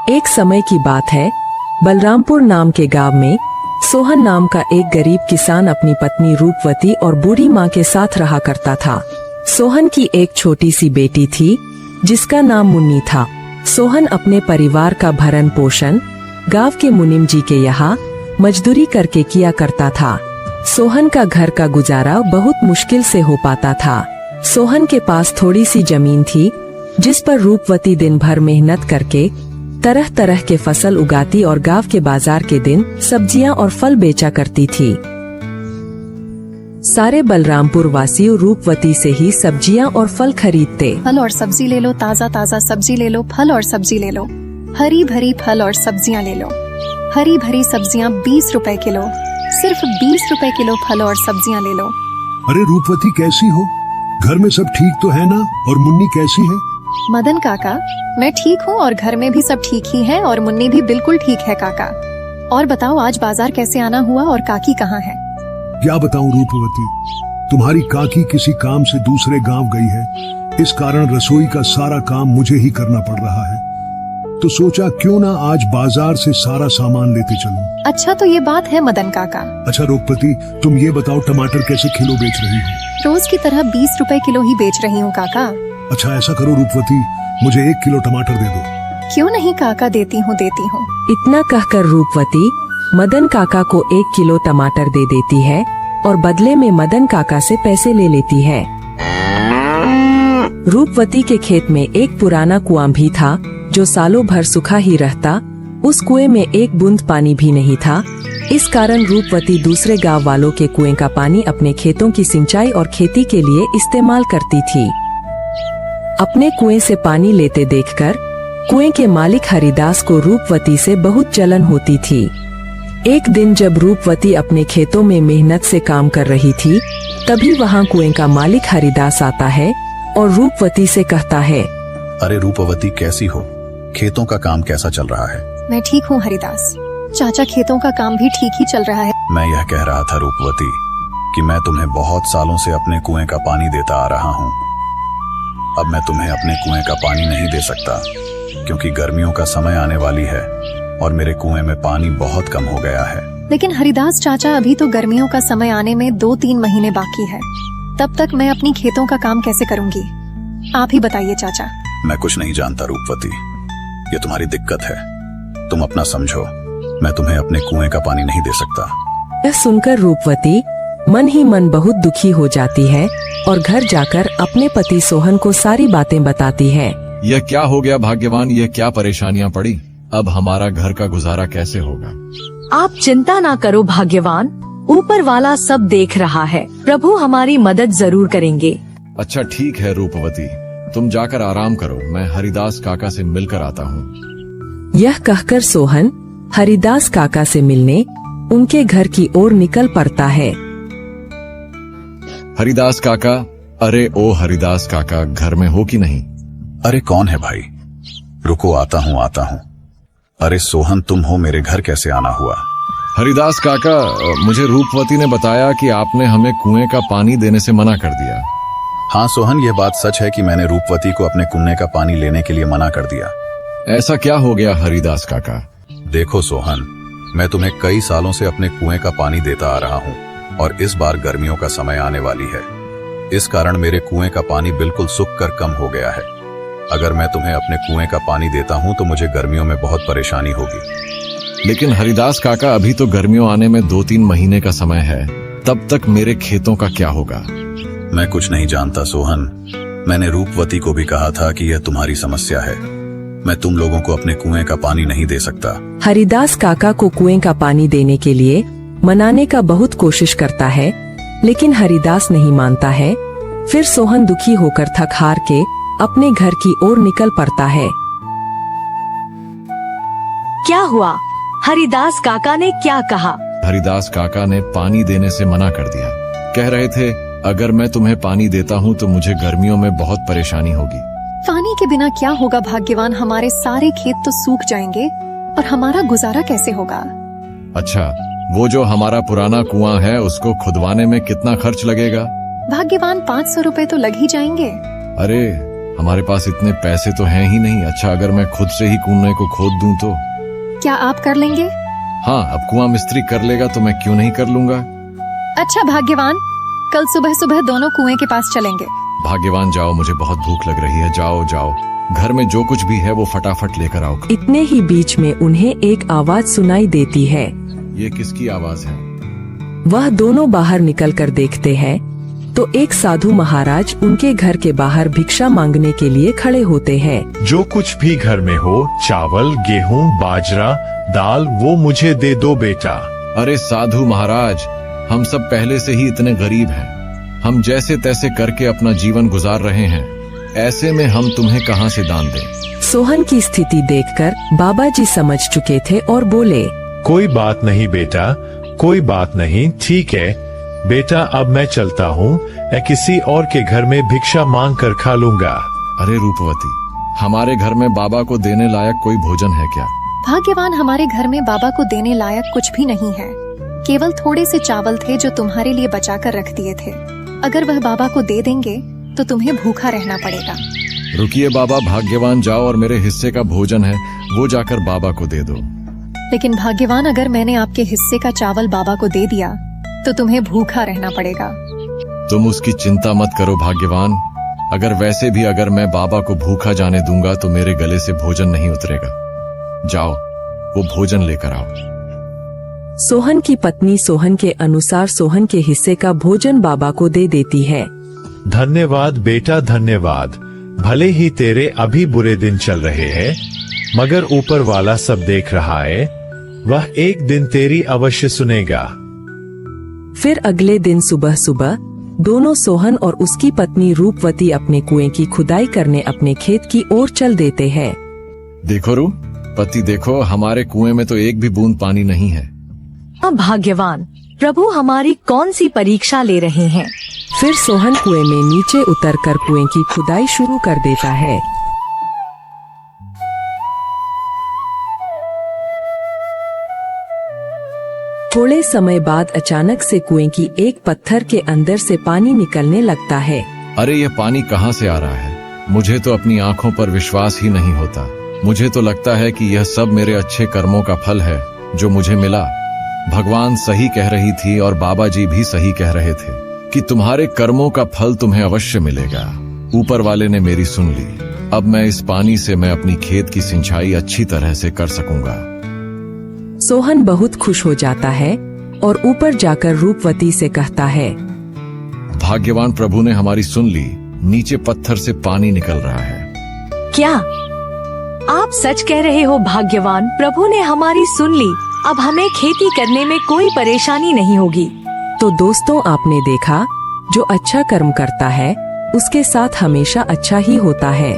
एक समय की बात है, बलरामपुर नाम के गांव में सोहन नाम का एक गरीब किसान अपनी पत्नी रूपवती और बूढ़ी माँ के साथ रहा करता था। सोहन की एक छोटी सी बेटी थी जिसका नाम मुन्नी था। सोहन अपने परिवार का भरण पोषण गांव के मुनीम जी के यहाँ मजदूरी करके किया करता था। सोहन का घर का गुजारा बहुत मुश्किल से हो पाता था। सोहन के पास थोड़ी सी जमीन थी जिस पर रूपवती दिन भर मेहनत करके तरह तरह के फसल उगाती और गांव के बाजार के दिन सब्जियां और फल बेचा करती थी। सारे बलरामपुर वासी रूपवती से ही सब्जियां और फल खरीदते। फल और सब्जी ले लो, ताज़ा ताज़ा सब्जी ले लो, फल और सब्जी ले लो, हरी भरी फल और सब्जियां ले लो। हरी भरी सब्जियां 20 रुपए किलो, सिर्फ 20 रुपए किलो फल और सब्जियां ले लो। अरे रूपवती कैसी हो? घर में सब ठीक तो है ना? और मुन्नी कैसी है? मदन काका, मैं ठीक हूँ और घर में भी सब ठीक ही है और मुन्नी भी बिल्कुल ठीक है काका। और बताओ आज बाजार कैसे आना हुआ और काकी कहाँ है? क्या बताऊं रूपवती, तुम्हारी काकी किसी काम से दूसरे गांव गई है। इस कारण रसोई का सारा काम मुझे ही करना पड़ रहा है। तो सोचा क्यों ना आज बाजार से सारा सामान लेते चलूं। अच्छा तो ये बात है मदन काका। अच्छा रूपवती, तुम ये बताओ टमाटर कैसे किलो बेच रही हो? रोज की तरह 20 रुपए किलो ही बेच रही हूँ काका। अच्छा ऐसा करो रूपवती, मुझे 1 किलो टमाटर दे दो। क्यों नहीं काका, देती हूँ देती हूँ। इतना कहकर रूपवती मदन काका को 1 किलो टमाटर दे देती है और बदले में मदन काका से पैसे ले लेती है। रूपवती के खेत में एक पुराना कुआं भी था जो सालों भर सूखा ही रहता। उस कुएं में एक बूंद पानी भी नहीं था। इस कारण रूपवती दूसरे गांव वालों के कुएं का पानी अपने खेतों की सिंचाई और खेती के लिए इस्तेमाल करती थी। अपने कुएं से पानी लेते देखकर कुएं के मालिक हरिदास को रूपवती से बहुत जलन होती थी। एक दिन जब रूपवती अपने खेतों में मेहनत से काम कर रही थी, तभी वहां कुएं का मालिक हरिदास आता है और रूपवती से कहता है, अरे रूपवती कैसी हो? खेतों का काम कैसा चल रहा है? मैं ठीक हूँ हरिदास चाचा, खेतों का काम भी ठीक ही चल रहा है। मैं यह कह रहा था रूपवती कि मैं तुम्हें बहुत सालों से अपने कुएं का पानी देता आ रहा हूँ। अब मैं तुम्हें अपने कुएं का पानी नहीं दे सकता क्योंकि गर्मियों का समय आने वाली है और मेरे कुएं में पानी बहुत कम हो गया है। लेकिन हरिदास चाचा, अभी तो गर्मियों का समय आने में 2-3 महीने बाकी है। तब तक मैं अपनी खेतों का काम कैसे करूँगी? आप ही बताइए चाचा। मैं कुछ नहीं जानता रूपवती, ये तुम्हारी दिक्कत है, तुम अपना समझो। मैं तुम्हें अपने कुएं का पानी नहीं दे सकता। यह सुनकर रूपवती मन ही मन बहुत दुखी हो जाती है और घर जाकर अपने पति सोहन को सारी बातें बताती है। यह क्या हो गया भाग्यवान, यह क्या परेशानियां पड़ी? अब हमारा घर का गुजारा कैसे होगा? आप चिंता ना करो भाग्यवान, ऊपर वाला सब देख रहा है। प्रभु हमारी मदद जरूर करेंगे। अच्छा ठीक है रूपवती, तुम जाकर आराम करो, मैं हरिदास काका से मिलकर आता हूँ। यह कहकर सोहन हरिदास काका से मिलने उनके घर की ओर निकल पड़ता है। हरिदास काका, अरे ओ हरिदास काका, घर में हो कि नहीं? अरे कौन है भाई? रुको आता हूँ। अरे सोहन, तुम हो, मेरे घर कैसे आना हुआ? हरिदास काका, मुझे रूपवती ने बताया कि आपने हमें कुएं का पानी देने से मना कर दिया। हाँ सोहन, यह बात सच है कि मैंने रूपवती को अपने कुएं का पानी लेने के लिए मना कर दिया। ऐसा क्या हो गया हरिदास काका? देखो सोहन, मैं तुम्हें कई सालों से अपने कुएं का पानी देता आ रहा हूँ और इस बार गर्मियों का समय आने वाली है। इस कारण मेरे कुएं का पानी बिल्कुल सूख कर कम हो गया है। अगर मैं तुम्हें अपने कुएं का पानी देता हूँ तो मुझे गर्मियों में बहुत परेशानी होगी। लेकिन हरिदास काका, अभी तो गर्मियों आने में 2-3 महीने का समय है, तब तक मेरे खेतों का क्या होगा? मैं कुछ नहीं जानता सोहन, मैंने रूपवती को भी कहा था कि यह तुम्हारी समस्या है। मैं तुम लोगों को अपने कुएं का पानी नहीं दे सकता। हरिदास काका को कुएं का पानी देने के लिए मनाने का बहुत कोशिश करता है, लेकिन हरिदास नहीं मानता है। फिर सोहन दुखी होकर थक हार के अपने घर की ओर निकल पड़ता है। क्या हुआ? हरिदास काका ने क्या कहा? हरिदास काका ने पानी देने से मना कर दिया। कह रहे थे अगर मैं तुम्हें पानी देता हूँ तो मुझे गर्मियों में बहुत परेशानी होगी। पानी के बिना क्या होगा भाग्यवान, हमारे सारे खेत तो सूख जाएंगे और हमारा गुजारा कैसे होगा? अच्छा, वो जो हमारा पुराना कुआं है उसको खुदवाने में कितना खर्च लगेगा? भाग्यवान 500 रुपए तो लग ही जाएंगे। अरे हमारे पास इतने पैसे तो हैं ही नहीं। अच्छा, अगर मैं खुद से ही कुएं को खोद दूं तो? क्या आप कर लेंगे? हाँ, अब कुआं मिस्त्री कर लेगा तो मैं क्यों नहीं कर लूंगा। अच्छा भाग्यवान, कल सुबह सुबह दोनों कुएं के पास चलेंगे। भाग्यवान जाओ, मुझे बहुत भूख लग रही है। जाओ जाओ, घर में जो कुछ भी है वो फटाफट लेकर आओ। इतने ही बीच में उन्हें एक आवाज सुनाई देती है। ये किसकी आवाज है? वह दोनों बाहर निकलकर देखते हैं तो एक साधु महाराज उनके घर के बाहर भिक्षा मांगने के लिए खड़े होते हैं। जो कुछ भी घर में हो, चावल, गेहूं, बाजरा, दाल, वो मुझे दे दो बेटा। अरे साधु महाराज, हम सब पहले से ही इतने गरीब हैं। हम जैसे तैसे करके अपना जीवन गुजार रहे हैं, ऐसे में हम तुम्हें कहां से दान दें? सोहन की स्थिति देखकर बाबा जी समझ चुके थे और बोले, कोई बात नहीं बेटा, कोई बात नहीं, ठीक है बेटा, अब मैं चलता हूँ। मैं किसी और के घर में भिक्षा मांग कर खा लूंगा। अरे रूपवती, हमारे घर में बाबा को देने लायक कोई भोजन है क्या? भाग्यवान, हमारे घर में बाबा को देने लायक कुछ भी नहीं है। केवल थोड़े से चावल थे जो तुम्हारे लिए बचा कर रख दिए थे। अगर वह बाबा को दे देंगे तो तुम्हें भूखा रहना पड़ेगा। रुकिए बाबा, भाग्यवान जाओ और मेरे हिस्से का भोजन है वो जाकर बाबा को दे दो। लेकिन भाग्यवान, अगर मैंने आपके हिस्से का चावल बाबा को दे दिया तो तुम्हें भूखा रहना पड़ेगा। तुम उसकी चिंता मत करो भाग्यवान। अगर वैसे भी अगर मैं बाबा को भूखा जाने दूंगा तो मेरे गले से भोजन नहीं उतरेगा। जाओ, वो भोजन लेकर आओ। सोहन की पत्नी सोहन के अनुसार सोहन के हिस्से का भोजन बाबा को दे देती है। धन्यवाद बेटा, धन्यवाद। भले ही तेरे अभी बुरे दिन चल रहे हैं, मगर ऊपर वाला सब देख रहा है। वह एक दिन तेरी अवश्य सुनेगा। फिर अगले दिन सुबह सुबह दोनों सोहन और उसकी पत्नी रूपवती अपने कुएं की खुदाई करने अपने खेत की ओर चल देते हैं। देखो रूपवती, देखो हमारे कुएं में तो एक भी बूंद पानी नहीं है। अब भाग्यवान, प्रभु हमारी कौन सी परीक्षा ले रहे हैं? फिर सोहन कुएं में नीचे उतरकर कुएं की खुदाई शुरू कर देता है। थोड़े समय बाद अचानक से कुएं की एक पत्थर के अंदर से पानी निकलने लगता है। अरे ये पानी कहाँ से आ रहा है? मुझे तो अपनी आंखों पर विश्वास ही नहीं होता। मुझे तो लगता है कि यह सब मेरे अच्छे कर्मों का फल है जो मुझे मिला। भगवान सही कह रही थी और बाबा जी भी सही कह रहे थे कि तुम्हारे कर्मों का फल तुम्हें अवश्य मिलेगा। ऊपर वाले ने मेरी सुन ली। अब मैं इस पानी से मैं अपनी खेत की सिंचाई अच्छी तरह से कर सकूंगा। सोहन बहुत खुश हो जाता है और ऊपर जाकर रूपवती से कहता है, भाग्यवान, प्रभु ने हमारी सुन ली। नीचे पत्थर से पानी निकल रहा है। क्या आप सच कह रहे हो भाग्यवान? प्रभु ने हमारी सुन ली। अब हमें खेती करने में कोई परेशानी नहीं होगी। तो दोस्तों, आपने देखा, जो अच्छा कर्म करता है उसके साथ हमेशा अच्छा ही होता है।